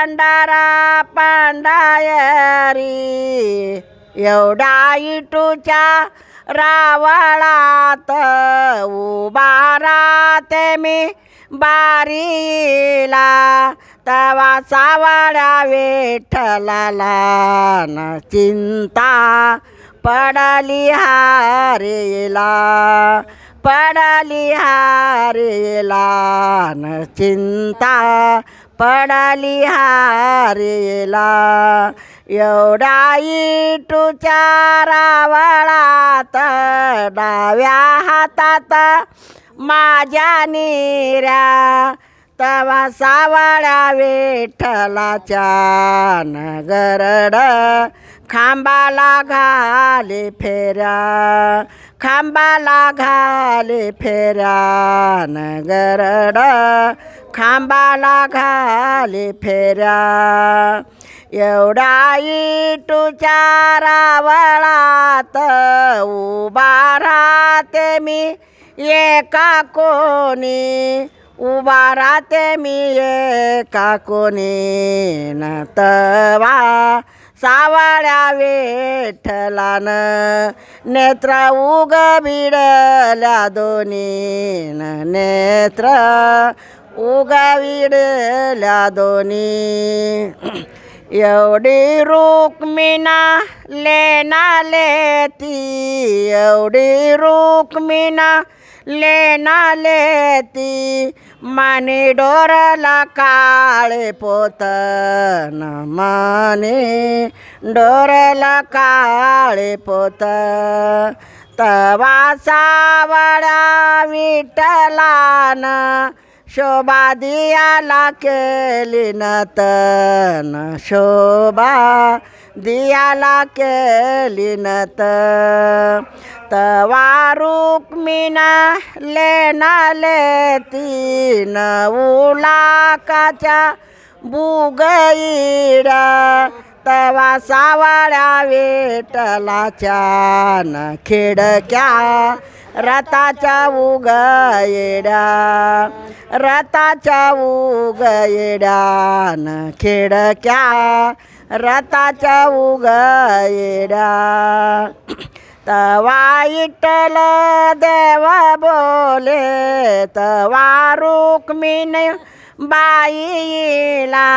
पांढरा पांडायरी एवढ्या इटूच्या रावळात उभा राहते मी बारीला तवा सावळ्या विठ्ठलाला न चिंता पडली हारेला पडली हारेला न चिंता पडली हारेला एवढ्या इटूच्या रावळात डाव्या हातात माझ्या निऱ्या तवा सावळ्या विठ्ठलाच्या नगरड खांबाला घाले फेऱ्या खांबाला घाले फेऱ्या नगरड खांबाला घाले फेऱ्या एवढ्या इटूच्या रावळात उभा राहते मी एका कोणी उभा राहते मी एका कोणी न तवा सावळ्या विठ्ठलानं नेत्र उघविडल्या दोन्ही न नेत्र उघविडल्या दोन्ही एवढी रुक्मिणा लेना लेती एवढी रुक्मिणा लेना लेती माने डोरला काळे पोत न माने डोरला काळे पोत तवा सावळ्या विठ्ठलानं शोभा दियाला केली नतन शोभा दियाला केली नत तवा रुक्मिणा लेना लेती न उलाकाच्या बुगईडा तवा सावळ्या विठ्ठलाच्या न खिडक्या रथाच्या उगयेड्या रथाच्या उगयेड्या न खिडक्या रथाच्या उगयेड्या तवा विठ्ठल देव बोले तवा रुक्मिणी बाईला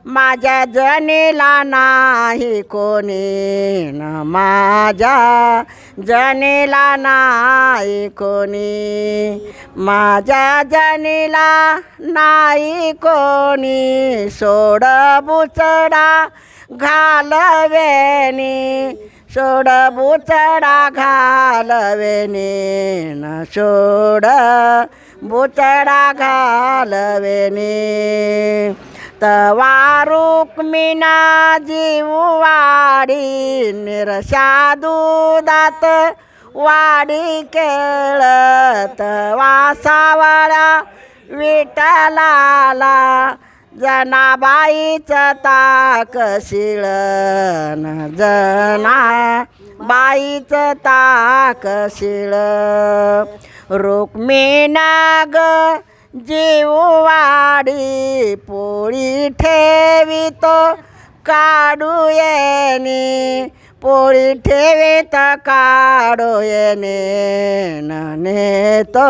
माझ्या जनीला नाही कोणी न माझ्या जनीला नाही कोणी माझ्या जनीला नाही कोणी सोड बुचडा घालवेनी सोड बुचडा घालवेनी न सोड बुचडा घालवेनी तवा रुक्मिणा जीववाडी निरशा दुधात वाडी केळ तवा सावळ्या विठ्ठलाला जनाबाईचं ताकशिळ न जनाबाईचं ताकशिळ रुक्मिणा ग जीववाडी पोळी ठेवितो काढू येणे पोळी ठेवीत काढू येणे नेतो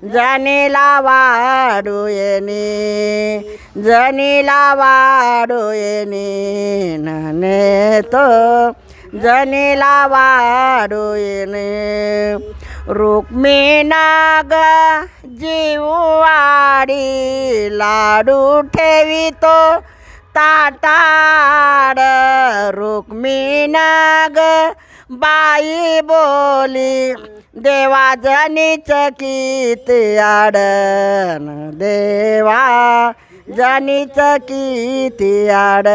जनीला वाढू येणे जनीला वाढू येणे नेतो जनीला वाढू येणे रुक्मिणा ग जीववाडी लाडू ठेवितो ताटाड रुक्मिणा ग बाई बोली देवा जनीच किती आडन देवा जनीच किती आड